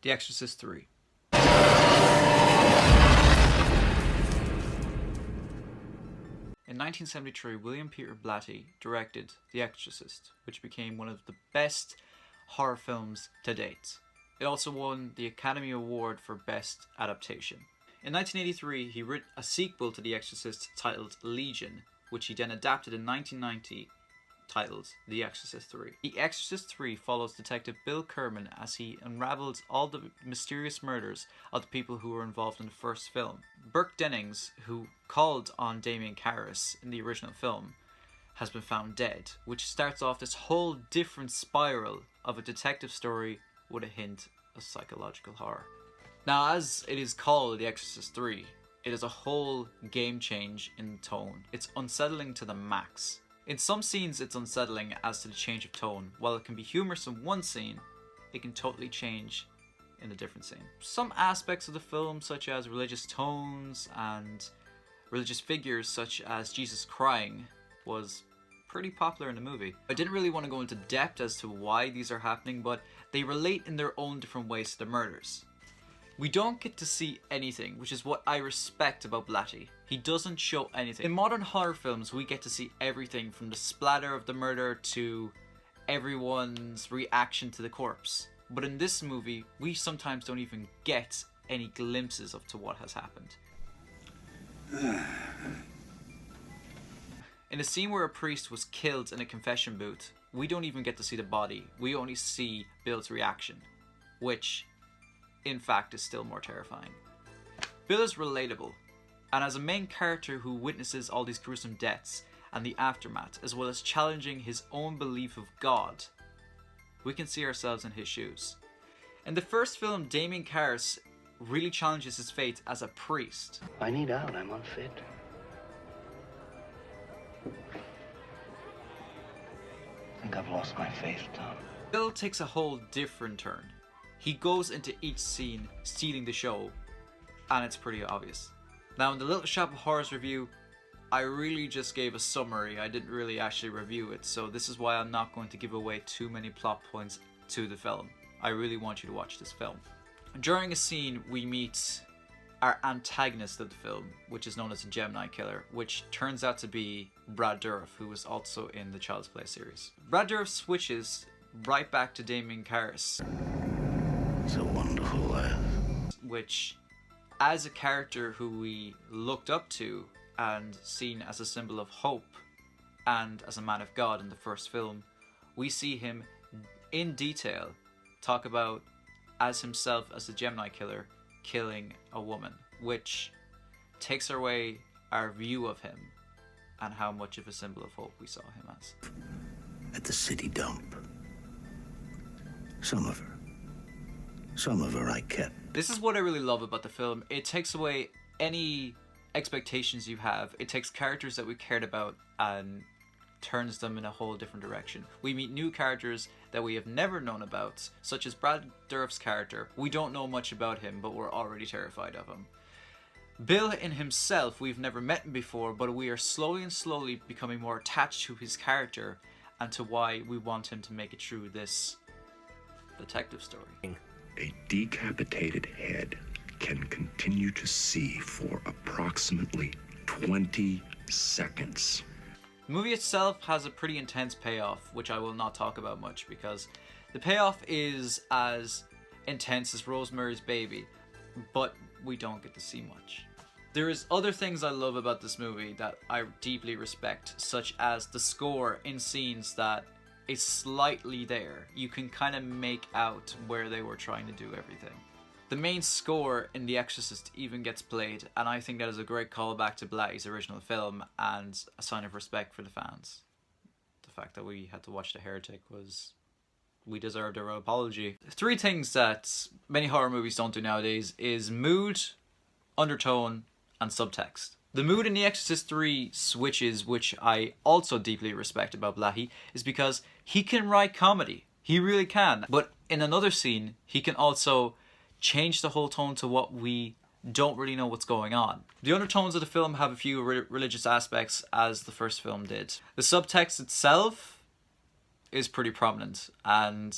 The Exorcist 3. In 1973, William Peter Blatty directed The Exorcist, which became one of the best horror films to date. It also won the Academy Award for Best Adaptation. In 1983, he wrote a sequel to The Exorcist titled Legion, which he then adapted in 1990, titled The Exorcist 3. The Exorcist 3 follows Detective Bill Kerman as he unravels all the mysterious murders of the people who were involved in the first film. Burke Dennings, who called on Damien Karras in the original film, has been found dead, which starts off this whole different spiral of a detective story with a hint of psychological horror. Now, as it is called The Exorcist 3, it is a whole game change in tone. It's unsettling to the max. In some scenes it's unsettling as to the change of tone. While it can be humorous in one scene, it can totally change in a different scene. Some aspects of the film, such as religious tones and religious figures such as Jesus crying, was pretty popular in the movie. I didn't really want to go into depth as to why these are happening, but they relate in their own different ways to the murders. We don't get to see anything, which is what I respect about Blatty. He doesn't show anything. In modern horror films, we get to see everything from the splatter of the murder to everyone's reaction to the corpse. But in this movie, we sometimes don't even get any glimpses of to what has happened. In a scene where a priest was killed in a confession booth, we don't even get to see the body. We only see Bill's reaction, which in fact is still more terrifying. Bill is relatable, and as a main character who witnesses all these gruesome deaths and the aftermath, as well as challenging his own belief of God, we can see ourselves in his shoes. In the first film, Damien Karras really challenges his fate as a priest. I need out, I'm unfit. I think I've lost my faith, Tom. Bill takes a whole different turn. He goes into each scene stealing the show, and it's pretty obvious. Now, in the Little Shop of Horrors review, I really just gave a summary. I didn't really actually review it, so this is why I'm not going to give away too many plot points to the film. I really want you to watch this film. During a scene, we meet our antagonist of the film, which is known as the Gemini Killer, which turns out to be Brad Dourif, who was also in the Child's Play series. Brad Dourif switches right back to Damien Karras. It's a wonderful life. Which, as a character who we looked up to and seen as a symbol of hope and as a man of God in the first film, we see him in detail talk about as himself as the Gemini Killer killing a woman, which takes away our view of him and how much of a symbol of hope we saw him as. At the city dump. Some of her I kept. This is what I really love about the film. It takes away any expectations you have. It takes characters that we cared about and turns them in a whole different direction. We meet new characters that we have never known about, such as Brad Dourif's character. We don't know much about him, but we're already terrified of him. Bill in himself, we've never met him before, but we are slowly becoming more attached to his character and to why we want him to make it through this detective story. A decapitated head can continue to see for approximately 20 seconds. The movie itself has a pretty intense payoff, which I will not talk about much because the payoff is as intense as Rosemary's Baby, but we don't get to see much. There is other things I love about this movie that I deeply respect, such as the score in scenes that is slightly there. You can kind of make out where they were trying to do everything. The main score in The Exorcist even gets played, and I think that is a great callback to Blatty's original film and a sign of respect for the fans. The fact that we had to watch The Heretic was... we deserved our apology. 3 things that many horror movies don't do nowadays is mood, undertone, and subtext. The mood in The Exorcist 3 switches, which I also deeply respect about Blatty, is because he can write comedy. He really can. But in another scene, he can also change the whole tone to what we don't really know what's going on. The undertones of the film have a few religious aspects, as the first film did. The subtext itself is pretty prominent, and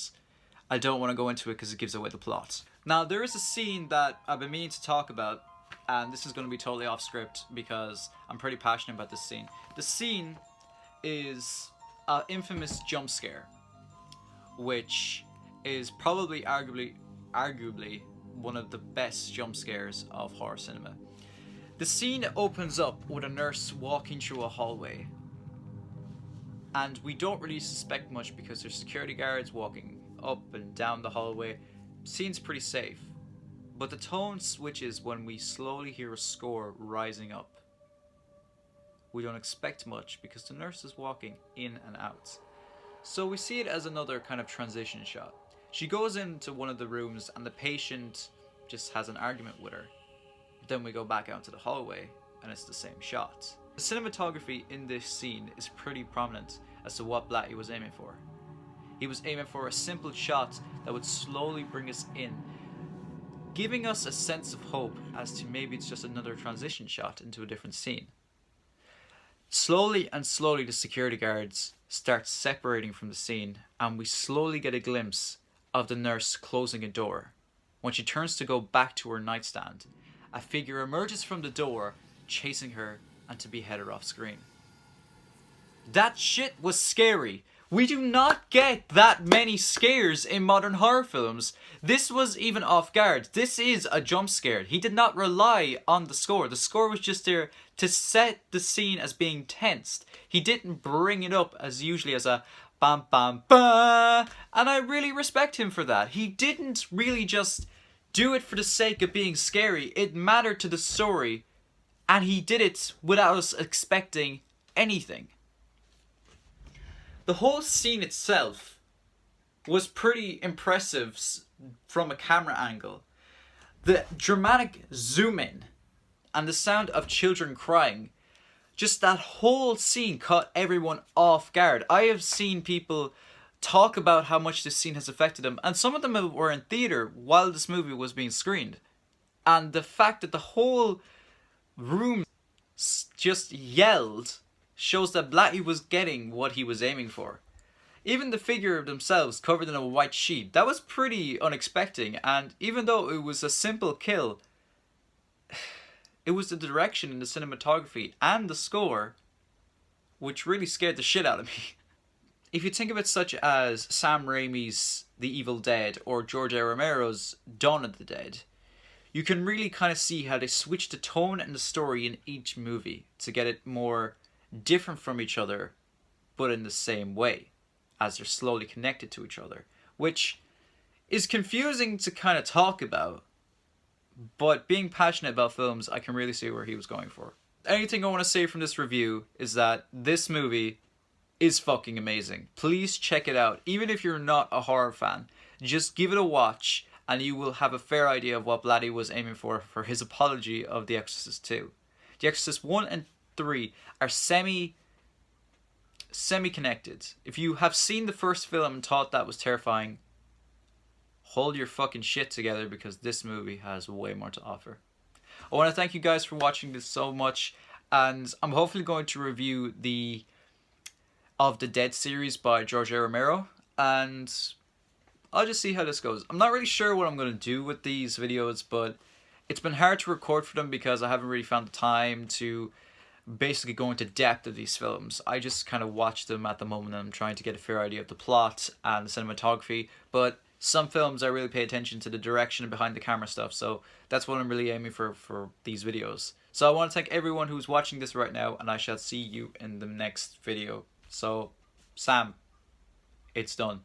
I don't want to go into it because it gives away the plot. Now, there is a scene that I've been meaning to talk about, and this is going to be totally off script because I'm pretty passionate about this scene. The scene is an infamous jump scare, which is probably arguably one of the best jump scares of horror cinema. The scene opens up with a nurse walking through a hallway, and we don't really suspect much because there's security guards walking up and down the hallway. Scene's pretty safe, but the tone switches when we slowly hear a score rising up. We don't expect much because the nurse is walking in and out, so we see it as another kind of transition shot. She goes into one of the rooms and the patient just has an argument with her. Then we go back out to the hallway and it's the same shot. The cinematography in this scene is pretty prominent as to what Blatty was aiming for. He was aiming for a simple shot that would slowly bring us in, giving us a sense of hope as to maybe it's just another transition shot into a different scene. Slowly and slowly the security guards start separating from the scene, and we slowly get a glimpse of the nurse closing a door. When she turns to go back to her nightstand, a figure emerges from the door, chasing her and to be headed off screen. That shit was scary. We do not get that many scares in modern horror films. This was even off guard. This is a jump scare. He did not rely on the score. The score was just there to set the scene as being tensed. He didn't bring it up as usually as a bam bam ba, and I really respect him for that. He didn't really just do it for the sake of being scary. It mattered to the story, and he did it without us expecting anything. The whole scene itself was pretty impressive from a camera angle. The dramatic zoom in and the sound of children crying, just that whole scene caught everyone off guard. I have seen people talk about how much this scene has affected them, and some of them were in theater while this movie was being screened. And the fact that the whole room just yelled shows that Blatty was getting what he was aiming for. Even the figure themselves covered in a white sheet, that was pretty unexpected, and even though it was a simple kill, it was the direction and the cinematography and the score which really scared the shit out of me. If you think of it such as Sam Raimi's The Evil Dead or George A. Romero's Dawn of the Dead, you can really kind of see how they switch the tone and the story in each movie to get it more different from each other, but in the same way, as they're slowly connected to each other, which is confusing to kind of talk about, but being passionate about films, I can really see where he was going for. Anything I want to say from this review is that this movie is fucking amazing. Please check it out. Even if you're not a horror fan, just give it a watch and you will have a fair idea of what Blatty was aiming for his apology of The Exorcist 2. The Exorcist 1 and 3 are semi-connected. If you have seen the first film and thought that was terrifying, hold your fucking shit together because this movie has way more to offer. I want to thank you guys for watching this so much, and I'm hopefully going to review the Of the Dead series by George A. Romero, and I'll just see how this goes. I'm not really sure what I'm going to do with these videos, but it's been hard to record for them because I haven't really found the time to basically go into depth of these films. I just kind of watch them at the moment and I'm trying to get a fair idea of the plot and the cinematography, but some films I really pay attention to the direction and behind the camera stuff, so that's what I'm really aiming for these videos. So I want to thank everyone who's watching this right now, and I shall see you in the next video. So, Sam, it's done.